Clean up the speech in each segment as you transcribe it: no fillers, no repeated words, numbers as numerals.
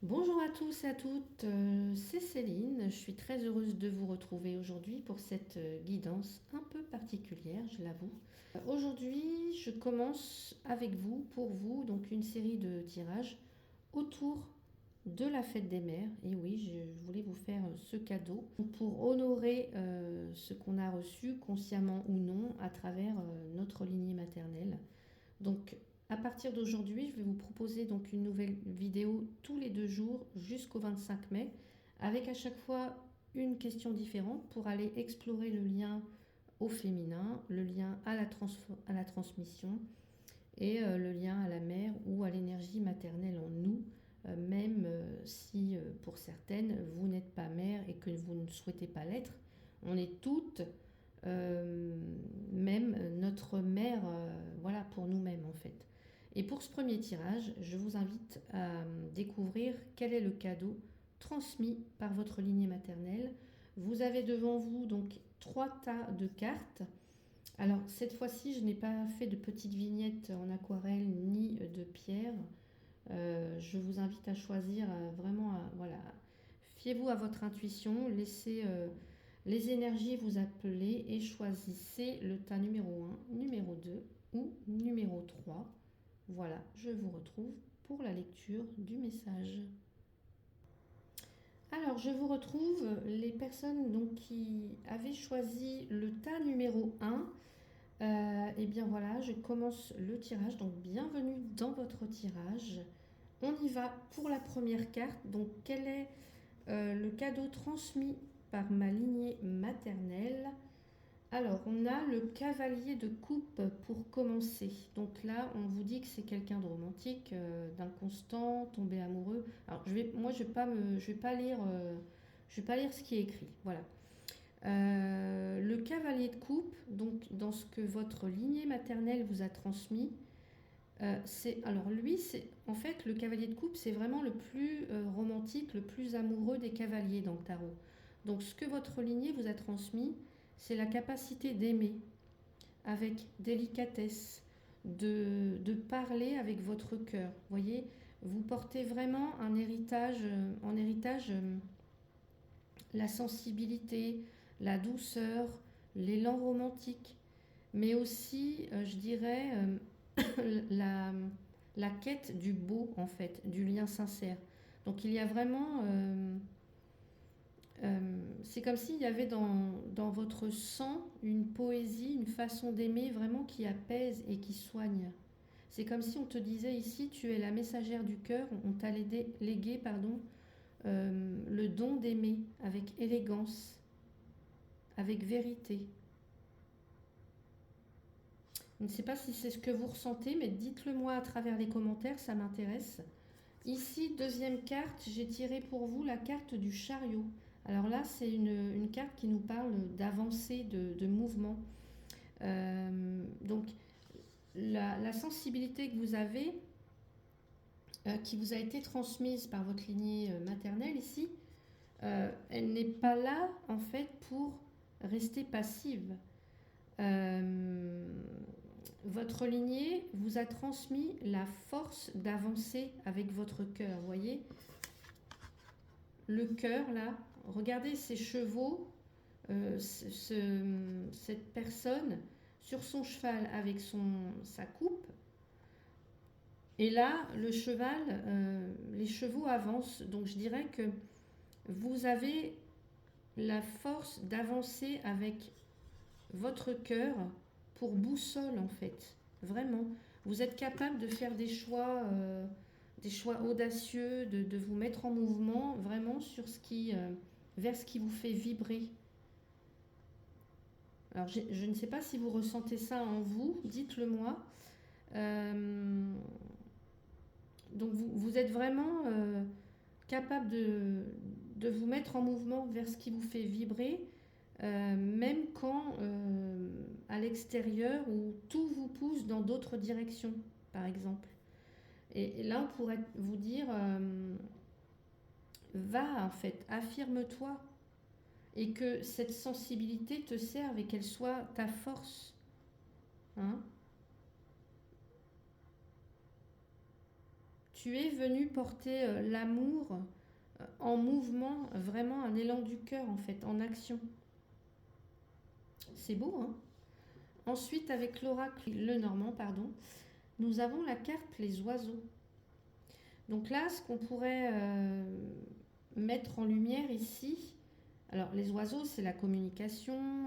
Bonjour à tous et à toutes, c'est Céline. Je suis très heureuse de vous retrouver aujourd'hui pour cette guidance un peu particulière, je l'avoue. Aujourd'hui, je commence avec vous, pour vous, donc une série de tirages autour de la fête des mères. Et oui, je voulais vous faire ce cadeau pour honorer ce qu'on a reçu, consciemment ou non, à travers notre lignée maternelle. Donc, à partir d'aujourd'hui, je vais vous proposer donc une nouvelle vidéo tous les 2 jours jusqu'au 25 mai, avec à chaque fois une question différente pour aller explorer le lien au féminin, le lien à la transmission et le lien à la mère ou à l'énergie maternelle en nous, même si pour certaines vous n'êtes pas mère et que vous ne souhaitez pas l'être. On est toutes même notre mère, voilà, pour nous-mêmes en fait. Et pour ce premier tirage, je vous invite à découvrir quel est le cadeau transmis par votre lignée maternelle. Vous avez devant vous donc 3 tas de cartes. Alors cette fois-ci, je n'ai pas fait de petites vignettes en aquarelle ni de pierre. Je vous invite à choisir vraiment, voilà, fiez-vous à votre intuition, laissez les énergies vous appeler et choisissez le tas numéro 1, numéro 2 ou numéro 3. Voilà, je vous retrouve pour la lecture du message. Alors, je vous retrouve les personnes donc, qui avaient choisi le tas numéro 1. Eh bien voilà, je commence le tirage. Donc, bienvenue dans votre tirage. On y va pour la première carte. Donc, quel est le cadeau transmis par ma lignée maternelle? Alors, on a le cavalier de coupe pour commencer. Donc là, on vous dit que c'est quelqu'un de romantique, d'inconstant, tombé amoureux. Alors, moi, je vais pas lire ce qui est écrit. Voilà. Le cavalier de coupe, donc dans ce que votre lignée maternelle vous a transmis, alors lui, c'est en fait le cavalier de coupe, c'est vraiment le plus romantique, le plus amoureux des cavaliers dans le tarot. Donc ce que votre lignée vous a transmis, c'est la capacité d'aimer avec délicatesse, de parler avec votre cœur. Vous voyez, vous portez vraiment un héritage, en héritage la sensibilité, la douceur, l'élan romantique, mais aussi, je dirais, la, la quête du beau, en fait, du lien sincère. Donc il y a vraiment... c'est comme s'il y avait dans votre sang une poésie, une façon d'aimer vraiment qui apaise et qui soigne. C'est comme si on te disait ici, tu es la messagère du cœur, on t'a légué, pardon, le don d'aimer avec élégance, avec vérité. Je ne sais pas si c'est ce que vous ressentez, mais dites-le moi à travers les commentaires, ça m'intéresse. Ici, deuxième carte, j'ai tiré pour vous la carte du chariot. Alors là, c'est une carte qui nous parle d'avancée, de mouvement. Donc, la sensibilité que vous avez, qui vous a été transmise par votre lignée maternelle ici, elle n'est pas là, en fait, pour rester passive. Euh, Votre lignée vous a transmis la force d'avancer avec votre cœur. Vous voyez, le cœur là, regardez ces chevaux, cette personne sur son cheval avec sa coupe. Et là, le cheval, les chevaux avancent. Donc je dirais que vous avez la force d'avancer avec votre cœur pour boussole en fait. Vraiment. Vous êtes capable de faire des choix audacieux, de vous mettre en mouvement vraiment sur vers ce qui vous fait vibrer. Alors je ne sais pas si vous ressentez ça en vous, dites-le moi. Euh, donc vous êtes vraiment capable de vous mettre en mouvement vers ce qui vous fait vibrer, même quand à l'extérieur où tout vous pousse dans d'autres directions, par exemple. Et là, on pourrait vous dire, va en fait, affirme-toi, et que cette sensibilité te serve et qu'elle soit ta force. Hein. tu es venu porter l'amour en mouvement, vraiment un élan du cœur en fait, en action. C'est beau, hein? Ensuite, avec l'oracle Lenormand, pardon, nous avons la carte les oiseaux. Donc là, ce qu'on pourrait mettre en lumière ici, alors les oiseaux, c'est la communication,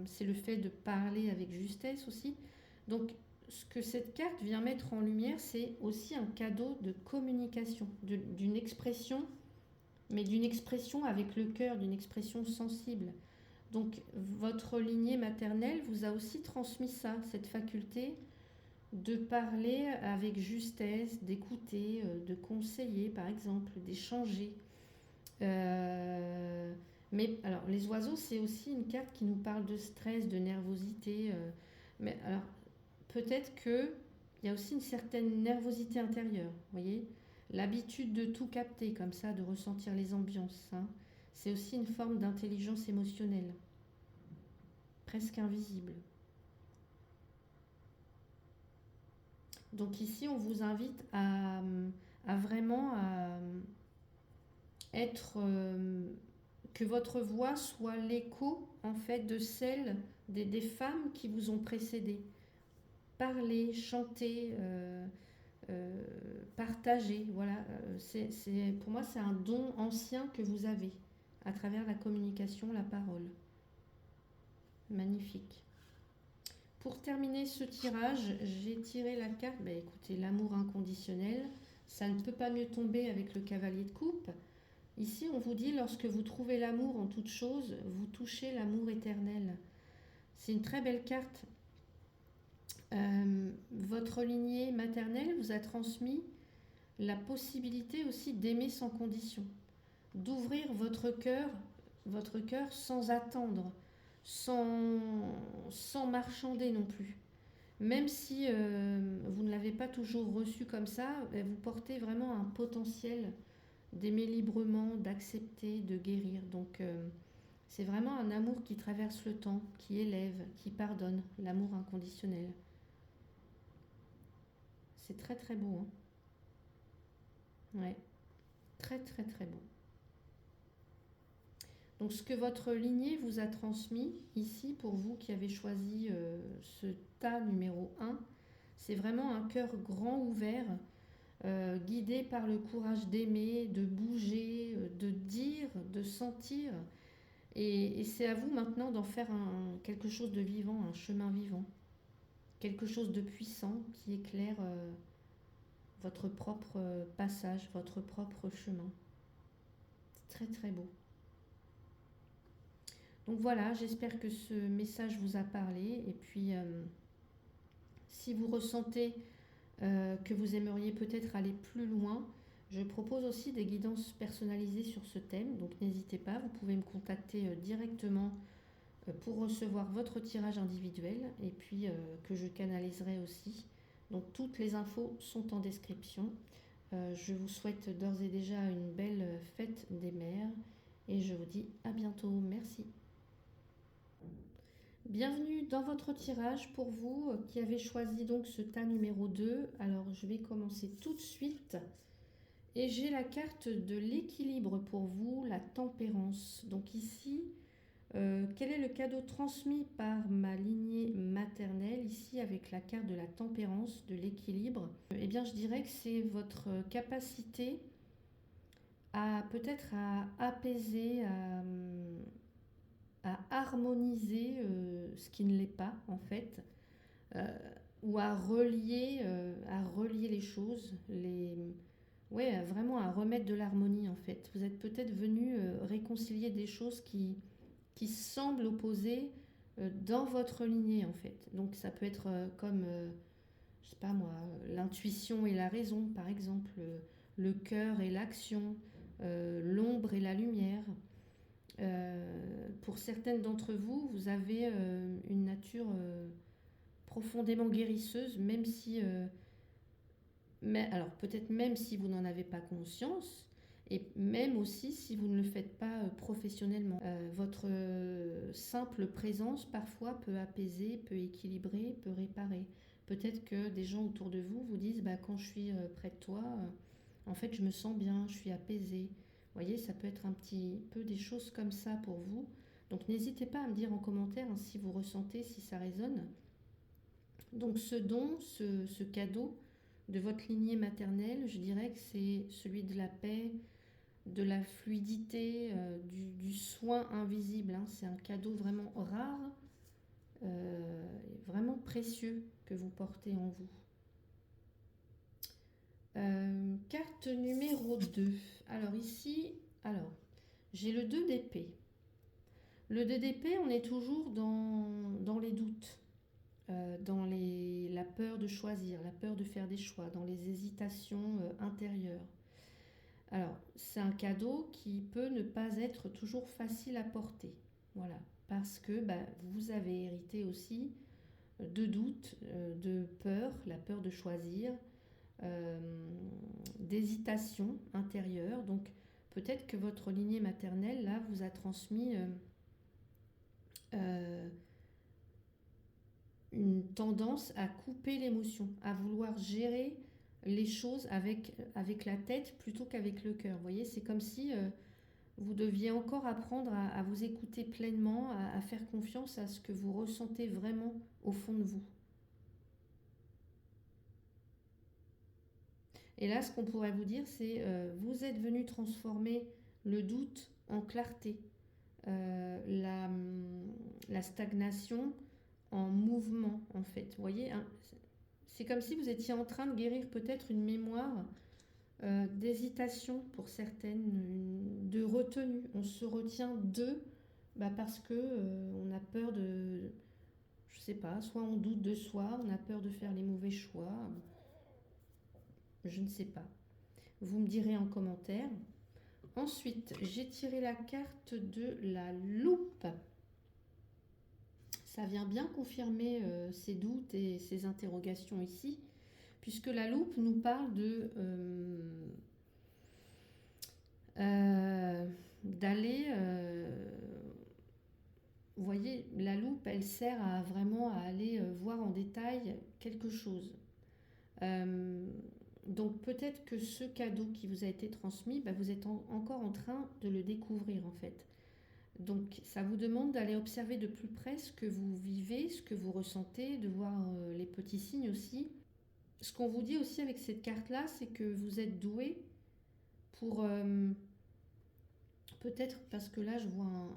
c'est le fait de parler avec justesse aussi. Donc ce que cette carte vient mettre en lumière, c'est aussi un cadeau de communication, d'une expression, mais d'une expression avec le cœur, d'une expression sensible. Donc votre lignée maternelle vous a aussi transmis ça, cette faculté de parler avec justesse, d'écouter, de conseiller par exemple, d'échanger. Mais alors les oiseaux, c'est aussi une carte qui nous parle de stress, de nervosité. Mais alors peut-être qu'il y a aussi une certaine nervosité intérieure, vous voyez, l'habitude de tout capter comme ça, de ressentir les ambiances, hein. C'est aussi une forme d'intelligence émotionnelle, presque invisible. Donc ici, on vous invite à vraiment être... que votre voix soit l'écho en fait de celle des femmes qui vous ont précédé. Parler, chanter, partager, voilà. Pour moi, c'est un don ancien que vous avez à travers la communication, la parole. Magnifique. Pour terminer ce tirage, j'ai tiré la carte, écoutez, l'amour inconditionnel. Ça ne peut pas mieux tomber avec le cavalier de coupe. Ici, on vous dit, lorsque vous trouvez l'amour en toute chose, vous touchez l'amour éternel. C'est une très belle carte. Votre lignée maternelle vous a transmis la possibilité aussi d'aimer sans condition, d'ouvrir votre cœur sans attendre, sans marchander non plus. Même si vous ne l'avez pas toujours reçu comme ça, vous portez vraiment un potentiel d'aimer librement, d'accepter, de guérir. Donc c'est vraiment un amour qui traverse le temps, qui élève, qui pardonne, l'amour inconditionnel. C'est très très beau, hein. Ouais, très très très beau. Donc ce que votre lignée vous a transmis ici, pour vous qui avez choisi ce tas numéro 1, c'est vraiment un cœur grand ouvert, guidé par le courage d'aimer, de bouger, de dire, de sentir. Et c'est à vous maintenant d'en faire quelque chose de vivant, un chemin vivant. Quelque chose de puissant qui éclaire votre propre passage, votre propre chemin. C'est très très beau. Donc voilà, j'espère que ce message vous a parlé. Et puis, si vous ressentez que vous aimeriez peut-être aller plus loin, je propose aussi des guidances personnalisées sur ce thème. Donc n'hésitez pas, vous pouvez me contacter directement pour recevoir votre tirage individuel et puis que je canaliserai aussi. Donc toutes les infos sont en description. Je vous souhaite d'ores et déjà une belle fête des mères et je vous dis à bientôt. Merci. Bienvenue dans votre tirage pour vous qui avez choisi donc ce tas numéro 2. Alors je vais commencer tout de suite et j'ai la carte de l'équilibre pour vous, la tempérance. Donc ici, quel est le cadeau transmis par ma lignée maternelle ici avec la carte de la tempérance, de l'équilibre? Eh bien je dirais que c'est votre capacité à peut-être à apaiser, à harmoniser ce qui ne l'est pas en fait, ou à relier les choses, vraiment à remettre de l'harmonie en fait. Vous êtes peut-être venu réconcilier des choses qui semblent opposées dans votre lignée en fait. Donc ça peut être comme, je sais pas moi, l'intuition et la raison par exemple, le cœur et l'action, l'ombre et la lumière. Pour certaines d'entre vous, vous avez une nature profondément guérisseuse, même si, alors peut-être même si vous n'en avez pas conscience, et même aussi si vous ne le faites pas professionnellement. Votre simple présence parfois peut apaiser, peut équilibrer, peut réparer. Peut-être que des gens autour de vous vous disent quand je suis près de toi, En fait, je me sens bien, je suis apaisée. Vous voyez, ça peut être un petit peu des choses comme ça pour vous. Donc n'hésitez pas à me dire en commentaire hein, si vous ressentez, si ça résonne. Donc ce don, ce cadeau de votre lignée maternelle, je dirais que c'est celui de la paix, de la fluidité, du soin invisible, hein. C'est un cadeau vraiment rare, vraiment précieux que vous portez en vous. Carte numéro 2. Alors ici, j'ai le 2 d'épée. Le 2 d'épée, on est toujours dans les doutes, dans la peur de choisir, la peur de faire des choix, dans les hésitations intérieures. Alors, c'est un cadeau qui peut ne pas être toujours facile à porter. Voilà, parce que vous avez hérité aussi de doutes, de peur, la peur de choisir, d'hésitation intérieure. Donc, peut-être que votre lignée maternelle, là, vous a transmis une tendance à couper l'émotion, à vouloir gérer les choses avec la tête plutôt qu'avec le cœur. Vous voyez, c'est comme si vous deviez encore apprendre à vous écouter pleinement, à faire confiance à ce que vous ressentez vraiment au fond de vous. Et là, ce qu'on pourrait vous dire, c'est vous êtes venu transformer le doute en clarté, la stagnation en mouvement, en fait. Vous voyez, hein, c'est comme si vous étiez en train de guérir peut-être une mémoire d'hésitation pour certaines, de retenue. On se retient parce que on a peur de, je sais pas, soit on doute de soi, on a peur de faire les mauvais choix, je ne sais pas. Vous me direz en commentaire. Ensuite, j'ai tiré la carte de la loupe. Ça vient bien confirmer ces doutes et ces interrogations ici, puisque la loupe nous parle d'aller... vous voyez, la loupe, elle sert vraiment à aller voir en détail quelque chose. Donc peut-être que ce cadeau qui vous a été transmis, vous êtes encore en train de le découvrir en fait. Donc ça vous demande d'aller observer de plus près ce que vous vivez, ce que vous ressentez, de voir les petits signes aussi. Ce qu'on vous dit aussi avec cette carte-là, c'est que vous êtes doué pour... peut-être parce que là, je vois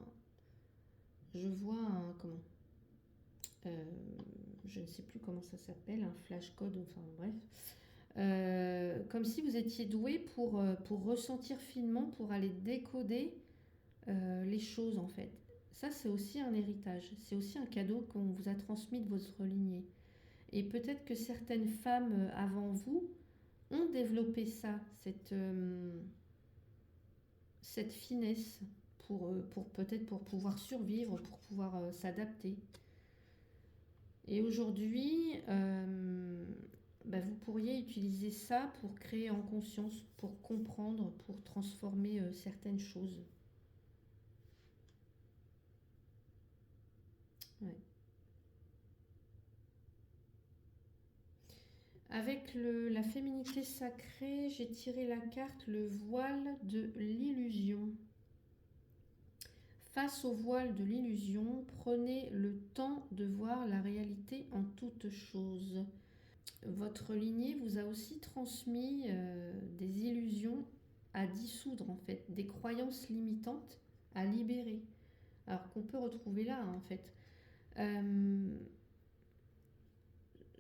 comment je ne sais plus comment ça s'appelle, un flash code, enfin bref. Comme si vous étiez doué pour ressentir finement, pour aller décoder les choses en fait. Ça, c'est aussi un héritage, c'est aussi un cadeau qu'on vous a transmis de votre lignée. Et peut-être que certaines femmes avant vous ont développé ça, cette finesse pour peut-être pour pouvoir survivre, pour pouvoir s'adapter. Et aujourd'hui, vous pourriez utiliser ça pour créer en conscience, pour comprendre, pour transformer certaines choses. Ouais. Avec la féminité sacrée, j'ai tiré la carte le voile de l'illusion. Face au voile de l'illusion, prenez le temps de voir la réalité en toute chose. Votre lignée vous a aussi transmis des illusions à dissoudre en fait, des croyances limitantes à libérer. Alors qu'on peut retrouver là en fait.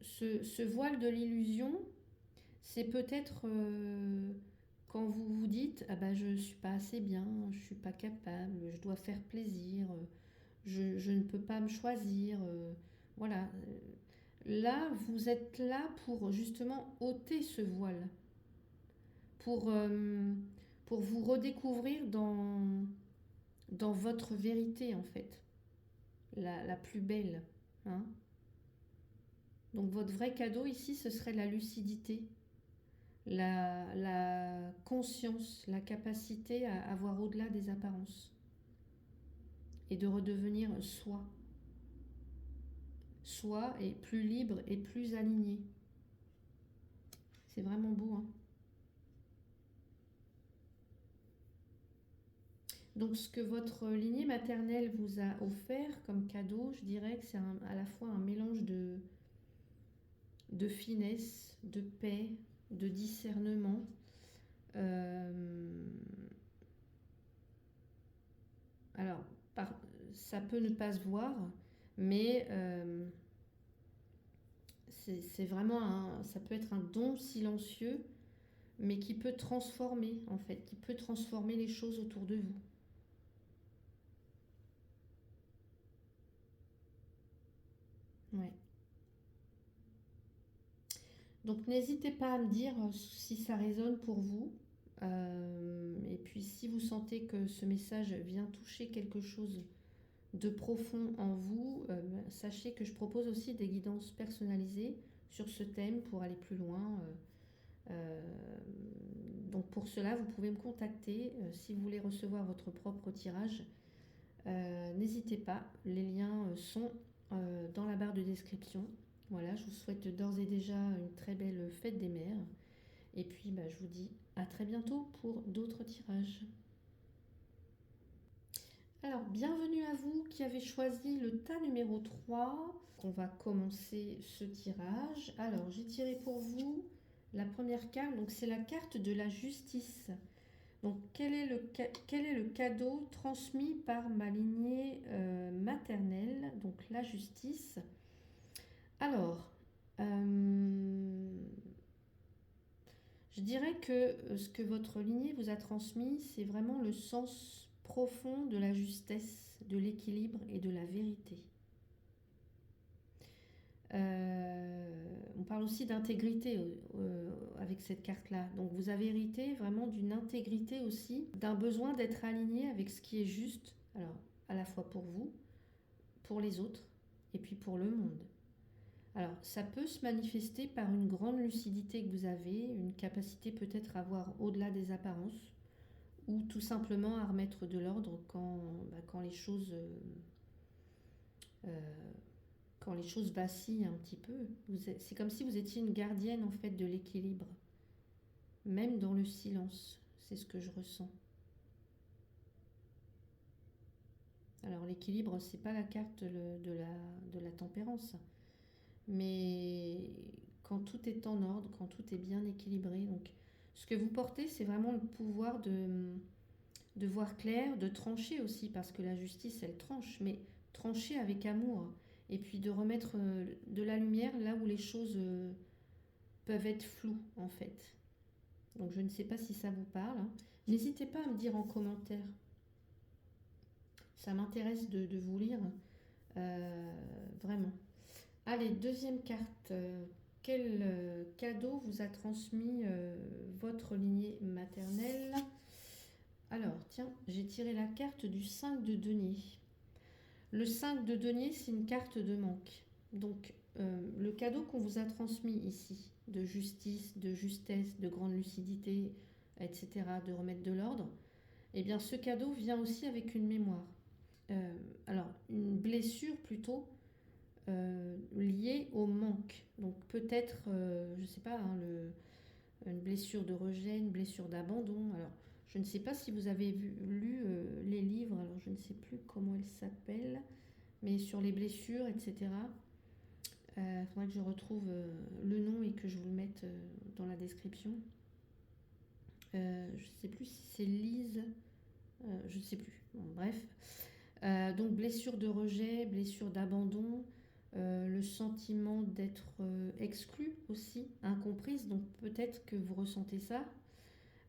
Ce voile de l'illusion, c'est peut-être quand vous vous dites je ne suis pas assez bien, je ne suis pas capable, je dois faire plaisir, je ne peux pas me choisir. Voilà. Là, vous êtes là pour justement ôter ce voile, pour vous redécouvrir dans votre vérité en fait, la plus belle. Hein. Donc votre vrai cadeau ici, ce serait la lucidité, la conscience, la capacité à voir au-delà des apparences et de redevenir soi. Soi et plus libre et plus aligné. C'est vraiment beau, hein. Donc ce que votre lignée maternelle vous a offert comme cadeau, je dirais que c'est à la fois un mélange de finesse, de paix, de discernement. Euh, alors, ça peut ne pas se voir, mais c'est vraiment ça peut être un don silencieux, mais qui peut transformer, en fait, qui peut transformer les choses autour de vous. Ouais. Donc n'hésitez pas à me dire si ça résonne pour vous. Et puis si vous sentez que ce message vient toucher quelque chose de profond en vous, sachez que je propose aussi des guidances personnalisées sur ce thème pour aller plus loin. Euh, donc pour cela, vous pouvez me contacter si vous voulez recevoir votre propre tirage. N'hésitez pas, les liens sont dans la barre de description. Voilà, je vous souhaite d'ores et déjà une très belle fête des mères. Et puis, je vous dis à très bientôt pour d'autres tirages. Alors, bienvenue à vous qui avez choisi le tas numéro 3. On va commencer ce tirage. Alors, j'ai tiré pour vous la première carte. Donc, c'est la carte de la justice. Donc, quel est le cadeau transmis par ma lignée maternelle? Donc, la justice. Alors, je dirais que ce que votre lignée vous a transmis, c'est vraiment le sens profond de la justesse, de l'équilibre et de la vérité. On parle aussi d'intégrité avec cette carte-là. Donc vous avez hérité vraiment d'une intégrité aussi, d'un besoin d'être aligné avec ce qui est juste, alors à la fois pour vous, pour les autres et puis pour le monde. Alors, ça peut se manifester par une grande lucidité que vous avez, une capacité peut-être à voir au-delà des apparences, ou tout simplement à remettre de l'ordre quand les choses, quand les choses vacillent un petit peu. C'est comme si vous étiez une gardienne en fait de l'équilibre, même dans le silence. C'est ce que je ressens. Alors l'équilibre, c'est pas la carte de la tempérance, mais quand tout est en ordre, quand tout est bien équilibré. Donc, ce que vous portez, c'est vraiment le pouvoir de voir clair, de trancher aussi, parce que la justice, elle tranche, mais trancher avec amour, et puis de remettre de la lumière là où les choses peuvent être floues, en fait. Donc, je ne sais pas si ça vous parle, hein. N'hésitez pas à me dire en commentaire. Ça m'intéresse de vous lire, vraiment. Allez, deuxième carte. Quel cadeau vous a transmis votre lignée maternelle? Alors, tiens, j'ai tiré la carte du 5 de denier. Le 5 de denier, c'est une carte de manque. Donc, le cadeau qu'on vous a transmis ici, de justice, de justesse, de grande lucidité, etc., de remettre de l'ordre, eh bien, ce cadeau vient aussi avec une mémoire. Alors, une blessure plutôt liée au manque. Donc peut-être, je ne sais pas, hein, une blessure de rejet, une blessure d'abandon. Alors, je ne sais pas si vous avez lu les livres, alors je ne sais plus comment elles s'appellent, mais sur les blessures, etc. Il faudrait que je retrouve le nom et que je vous le mette dans la description. Je ne sais plus si c'est Lise, je ne sais plus. Bon, bref. Donc blessure de rejet, blessure d'abandon, le sentiment d'être exclue aussi, incomprise, donc peut-être que vous ressentez ça.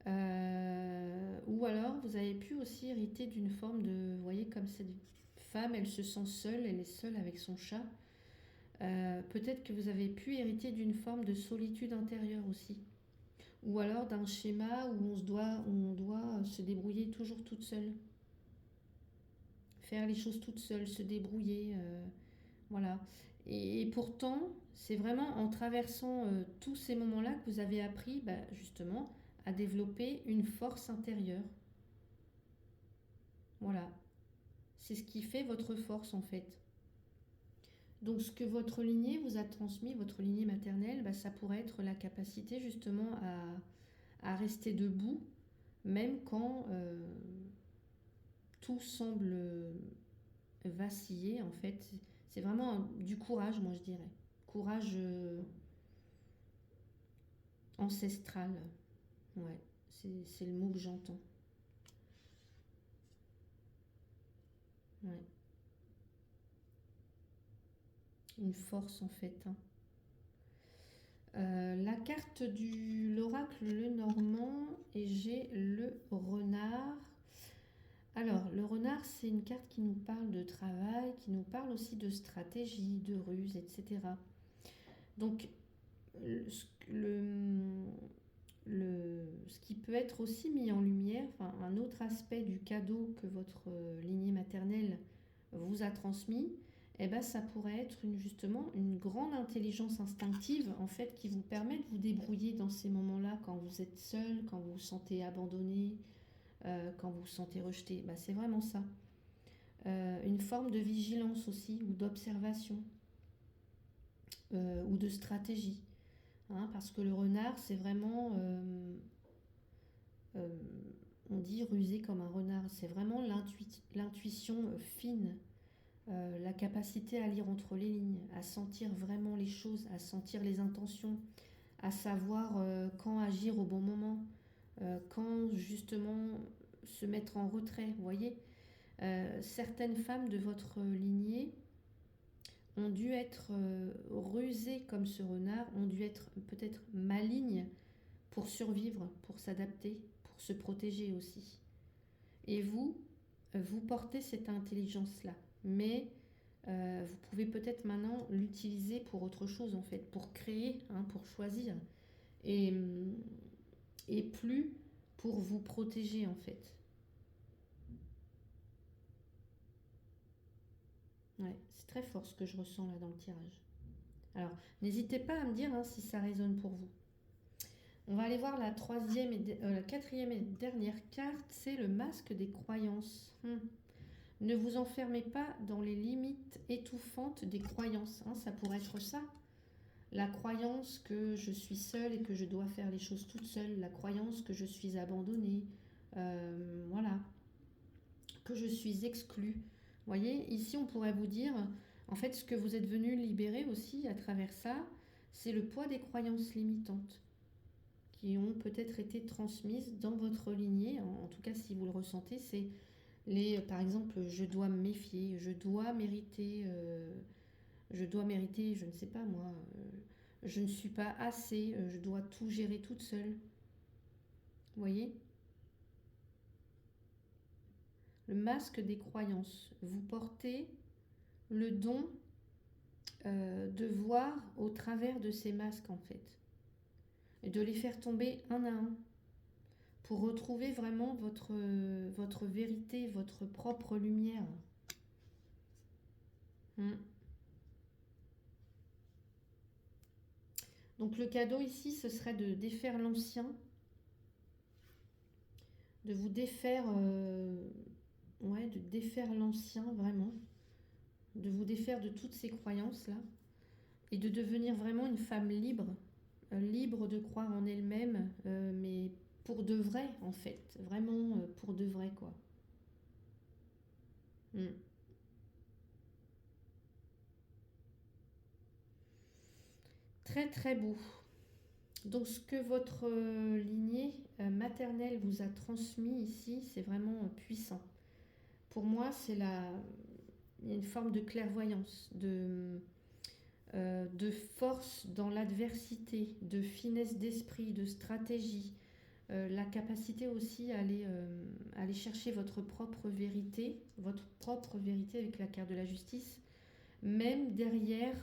Ou alors vous avez pu aussi hériter d'une forme de, vous voyez, comme cette femme, elle se sent seule, elle est seule avec son chat. Peut-être que vous avez pu hériter d'une forme de solitude intérieure aussi. Ou alors d'un schéma où on doit se débrouiller toujours toute seule. Faire les choses toute seule, se débrouiller, voilà. Et pourtant, c'est vraiment en traversant tous ces moments-là que vous avez appris, justement, à développer une force intérieure. Voilà. C'est ce qui fait votre force, en fait. Donc, ce que votre lignée vous a transmis, votre lignée maternelle, ça pourrait être la capacité, justement, à rester debout, même quand tout semble vaciller en fait. C'est vraiment du courage, moi je dirais. Courage ancestral. Ouais, c'est le mot que j'entends. Ouais. Une force en fait, hein. La carte de l'oracle le Normand et j'ai le renard. Alors, le renard, c'est une carte qui nous parle de travail, qui nous parle aussi de stratégie, de ruse, etc. Donc, le, ce qui peut être aussi mis en lumière, enfin, un autre aspect du cadeau que votre lignée maternelle vous a transmis, eh ben, ça pourrait être justement une grande intelligence instinctive en fait qui vous permet de vous débrouiller dans ces moments-là quand vous êtes seul, quand vous vous sentez abandonné, quand vous vous sentez rejeté. Ben, c'est vraiment ça. Une forme de vigilance aussi ou d'observation ou de stratégie. Hein, parce que le renard, c'est vraiment, euh, on dit rusé comme un renard, c'est vraiment l'intuition fine, la capacité à lire entre les lignes, à sentir vraiment les choses, à sentir les intentions, à savoir quand agir au bon moment, quand justement se mettre en retrait. Vous voyez, certaines femmes de votre lignée ont dû être rusées comme ce renard, ont dû être peut-être malignes pour survivre, pour s'adapter, pour se protéger aussi. Et vous, vous portez cette intelligence-là, mais vous pouvez peut-être maintenant l'utiliser pour autre chose en fait, pour créer, hein, pour choisir, et, et plus pour vous protéger en fait. Ouais, c'est très fort ce que je ressens là dans le tirage. Alors, n'hésitez pas à me dire hein, si ça résonne pour vous. On va aller voir la la quatrième et dernière carte, c'est le masque des croyances. Ne vous enfermez pas dans les limites étouffantes des croyances. Hein, ça pourrait être ça. La croyance que je suis seule et que je dois faire les choses toute seule. La croyance que je suis abandonnée. Voilà. Que je suis exclue. Vous voyez, ici on pourrait vous dire, en fait, ce que vous êtes venu libérer aussi à travers ça, c'est le poids des croyances limitantes qui ont peut-être été transmises dans votre lignée. En tout cas, si vous le ressentez, c'est par exemple, je dois me méfier, je dois mériter, je ne sais pas moi, je ne suis pas assez, je dois tout gérer toute seule. Vous voyez? Le masque des croyances. Vous portez le don de voir au travers de ces masques en fait, et de les faire tomber un à un, pour retrouver vraiment votre vérité, votre propre lumière. Donc le cadeau ici, ce serait de défaire l'ancien, de vous défaire, de défaire l'ancien vraiment, de vous défaire de toutes ces croyances-là, et de devenir vraiment une femme libre, libre de croire en elle-même, mais pour de vrai en fait, vraiment pour de vrai quoi. Mm. Très très beau. Donc ce que votre lignée maternelle vous a transmis ici, c'est vraiment puissant. Pour moi, il y a une forme de clairvoyance, de force dans l'adversité, de finesse d'esprit, de stratégie, la capacité aussi à aller chercher votre propre vérité avec la carte de la justice, même derrière,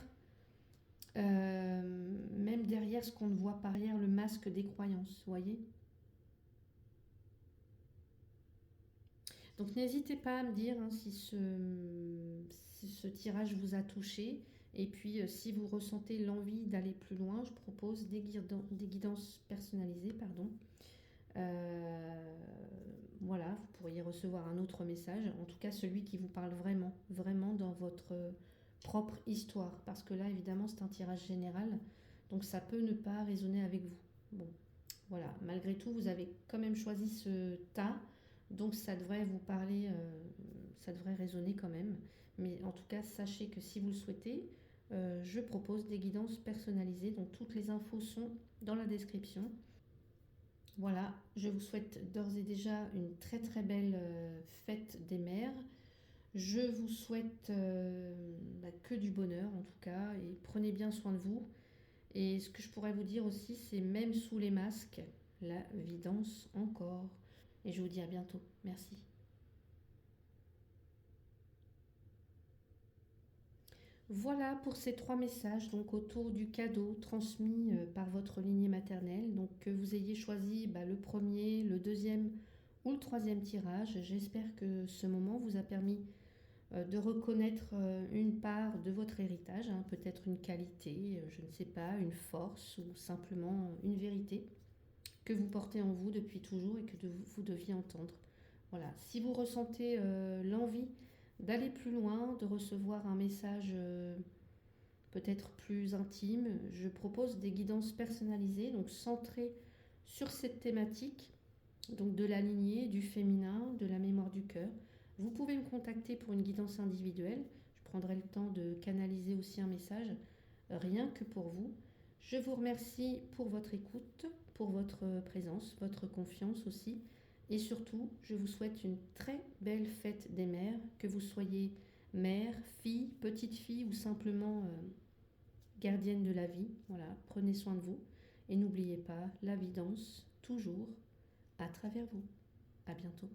même derrière ce qu'on ne voit pas, derrière le masque des croyances, vous voyez. Donc n'hésitez pas à me dire hein, si ce tirage vous a touché. Et puis si vous ressentez l'envie d'aller plus loin, je propose des guidances personnalisées. Voilà, vous pourriez recevoir un autre message, en tout cas celui qui vous parle vraiment, vraiment dans votre propre histoire. Parce que là, évidemment, c'est un tirage général, donc ça peut ne pas résonner avec vous. Bon, voilà, malgré tout, vous avez quand même choisi ce tas. Donc ça devrait vous parler, ça devrait résonner quand même. Mais en tout cas, sachez que si vous le souhaitez, je propose des guidances personnalisées. Donc toutes les infos sont dans la description. Voilà, je vous souhaite d'ores et déjà une très très belle fête des mères. Je vous souhaite que du bonheur en tout cas et prenez bien soin de vous. Et ce que je pourrais vous dire aussi, c'est même sous les masques, la vie danse encore. Et je vous dis à bientôt. Merci. Voilà pour ces 3 messages donc autour du cadeau transmis par votre lignée maternelle. Donc que vous ayez choisi le premier, le deuxième ou le troisième tirage. J'espère que ce moment vous a permis de reconnaître une part de votre héritage, hein, peut-être une qualité, je ne sais pas, une force ou simplement une vérité que vous portez en vous depuis toujours et que vous deviez entendre. Voilà, si vous ressentez l'envie d'aller plus loin, de recevoir un message peut-être plus intime, je propose des guidances personnalisées, donc centrées sur cette thématique, donc de la lignée, du féminin, de la mémoire du cœur. Vous pouvez me contacter pour une guidance individuelle. Je prendrai le temps de canaliser aussi un message, rien que pour vous. Je vous remercie pour votre écoute, pour votre présence, votre confiance aussi. Et surtout, je vous souhaite une très belle fête des mères, que vous soyez mère, fille, petite fille ou simplement gardienne de la vie. Voilà, prenez soin de vous. Et n'oubliez pas, la vie danse toujours à travers vous. À bientôt.